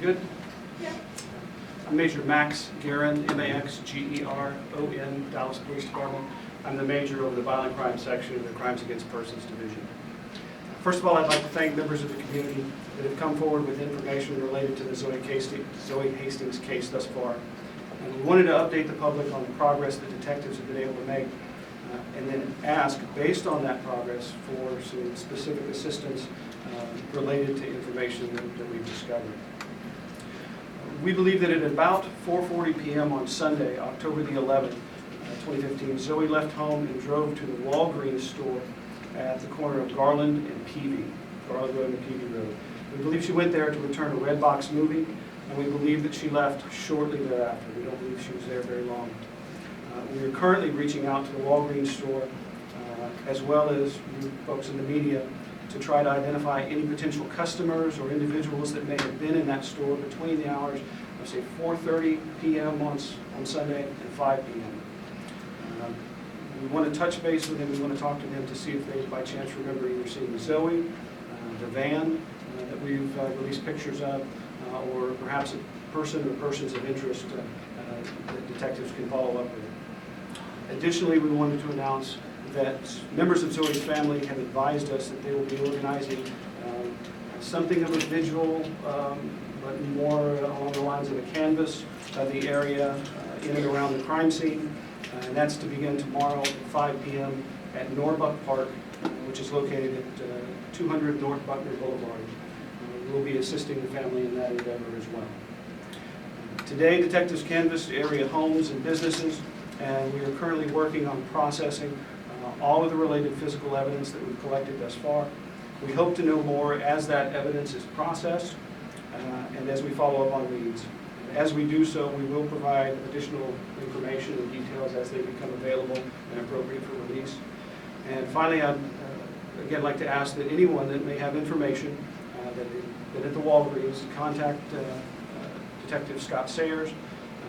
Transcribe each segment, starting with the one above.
good? Yeah. I'm Major Max Guerin, M-A-X-G-E-R-O-N, Dallas Police Department. I'm the major over the Violent Crime Section of the Crimes Against Persons Division. First of all, I'd like to thank members of the community that have come forward with information related to the Zoe Hastings case thus far. And we wanted to update the public on the progress that detectives have been able to make, and then ask, based on that progress, for some specific assistance related to information that we've discovered. We believe that at about 4:40 p.m. on Sunday, October the 11th, 2015, Zoe left home and drove to the Walgreens store at the corner of Garland and Peavy, Garland Road and Peavy Road. We believe she went there to return a Redbox movie, and we believe that she left shortly thereafter. We don't believe she was there very long. We are currently reaching out to the Walgreens store, as well as you folks in the media, to try to identify any potential customers or individuals that may have been in that store between the hours of, say, 4:30 p.m. on Sunday and 5 p.m. We want to touch base with them. We want to talk to them to see if they, by chance, remember either seeing Zoe, the van that we've released pictures of, or perhaps a person or persons of interest that detectives can follow up with. Additionally, we wanted to announce that members of Zoe's family have advised us that they will be organizing something of a vigil, but more along the lines of a canvas of the area in and around the crime scene. And that's to begin tomorrow at 5 p.m. at Norbuck Park, which is located at 200 North Buckner Boulevard. We'll be assisting the family in that endeavor as well. Today, detectives canvassed area homes and businesses, and we are currently working on processing all of the related physical evidence that we've collected thus far. We hope to know more as that evidence is processed and as we follow up on leads. As we do so, we will provide additional information and details as they become available and appropriate for release. And finally, I'd again like to ask that anyone that may have information that at the Walgreens, contact Detective Scott Sayers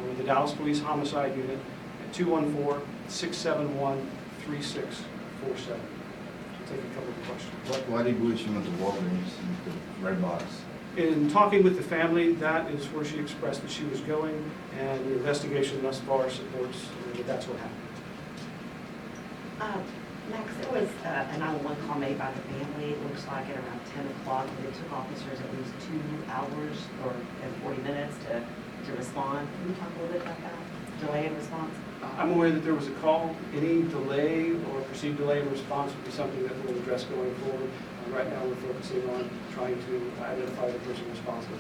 with the Dallas Police Homicide Unit at 214-671-3647. I'll take a couple of questions. Why do you believe she went to Walgreens and the Redbox? In talking with the family, that is where she expressed that she was going, and the investigation thus far supports that that's what happened. Max, there was a 911 call made by the family, it looks like at around 10 o'clock, and it took officers at least 2 hours and 40 minutes to respond. Can you talk a little bit about that? Delay in response? I'm aware that there was a call. Any delay or perceived delay in response would be something that we'll address going forward. Right now we're focusing on trying to identify the person responsible.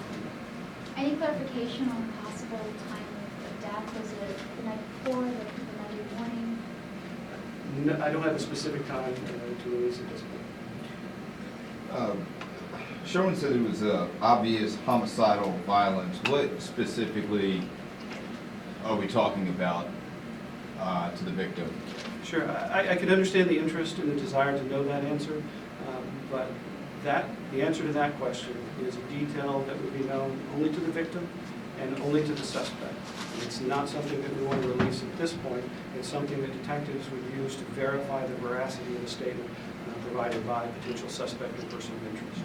Any clarification on possible time of death? Was it the night before, the Monday morning? No, I don't have a specific time to release at this point. Sherwin said it was obvious homicidal violence. What specifically are we talking about to the victim? Sure, I can understand the interest and the desire to know that answer, but the answer to that question is a detail that would be known only to the victim and only to the suspect. It's not something that we want to release at this point. It's something that detectives would use to verify the veracity of the statement provided by a potential suspect or person of interest.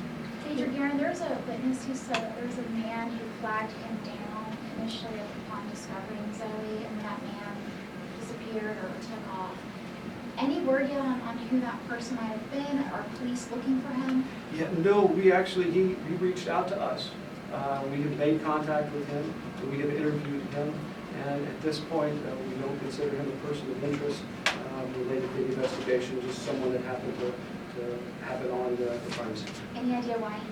Major Guerin, there's a witness who said that there's a man who flagged him down initially upon discovering Zoe, and that man disappeared or took off. Any word yet on who that person might have been? Are police looking for him? Yeah, no, we actually, he reached out to us. We have made contact with him, and we have interviewed him, and at this point, we don't consider him a person of interest related to the investigation, just someone that happened to happen on the crime scene. Any idea why he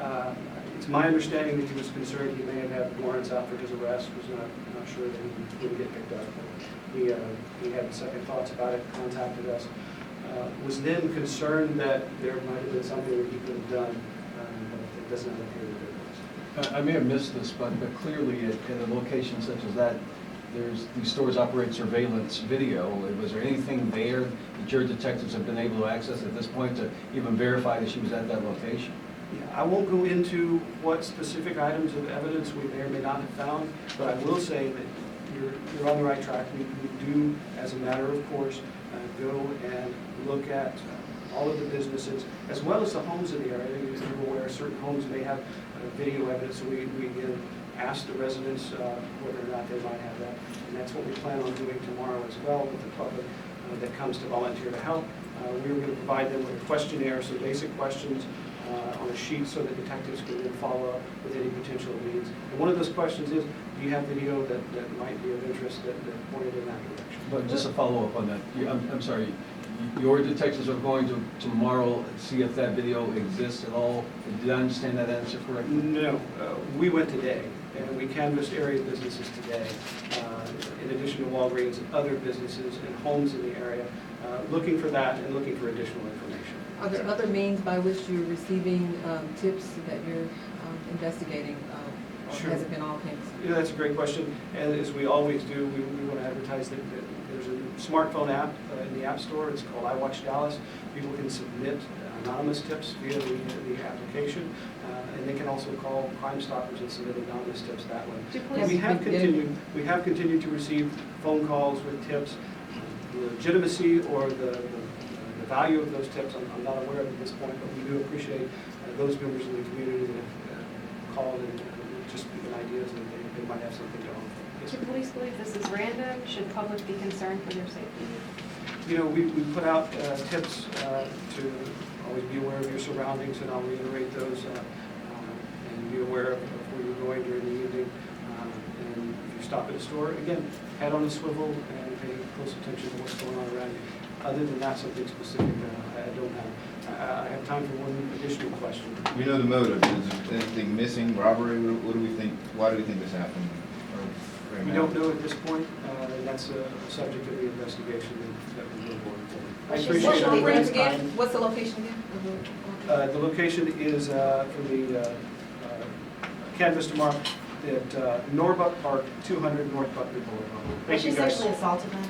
left? It's my understanding that he was concerned he may have had warrants out for his arrest, was not sure that he would get picked up. He had second thoughts about it, contacted us, was then concerned that there might have been something that he could have done, but it does not appear that there was. I may have missed this, but clearly in a location such as that, these stores operate surveillance video. Was there anything there that your detectives have been able to access at this point to even verify that she was at that location? Yeah, I won't go into what specific items of evidence we may or may not have found, but I will say that you're on the right track. We do, as a matter of course, go and look at all of the businesses, as well as the homes in the area. You're aware certain homes may have video evidence, so we again ask the residents whether or not they might have that. And that's what we plan on doing tomorrow as well with the public that comes to volunteer to help. We were going to provide them with a questionnaire, some basic questions on a sheet so that detectives can then follow up with any potential leads. And one of those questions is, do you have video that might be of interest that pointed in that direction? But just a follow-up on that, I'm sorry, your detectives are going to tomorrow see if that video exists at all? Did I understand that answer correctly? No, we went today, and we canvassed area businesses today, in addition to Walgreens and other businesses and homes in the area, looking for that and looking for additional information. Are there other means by which you're receiving tips that you're investigating? Or Sure. has it been all things? Yeah, that's a great question, and as we always do, we want to advertise that there's a smartphone app in the App Store. It's called iWatch Dallas. People can submit anonymous tips via the application, and they can also call Crime Stoppers and submit anonymous tips that way. Have We you have been- continued to receive phone calls with tips. The legitimacy or the value of those tips, I'm not aware of at this point, but we do appreciate those members of the community that have called and just given ideas that they might have something to offer. Yes, Do sir. police believe this is random? Should public be concerned for their safety? You know, we put out tips to always be aware of your surroundings, and I'll reiterate those, and be aware of where you're going during the evening. And if you stop at a store, again, head on a swivel and pay close attention to what's going on around you. Other than that, something specific, I don't have. I have time for one additional question. You know the motive, is anything missing, robbery, what do we think, why do we think this happened? Or right We now? don't know at this point, and that's a subject of the investigation that we will go forward. I What's appreciate What's your the it. location again? What's the location again? of The location is for the canvas tomorrow at Norbuck Park, 200 North Buckley Boulevard. Was Thank she you, guys. sexually assaulted, ma'am?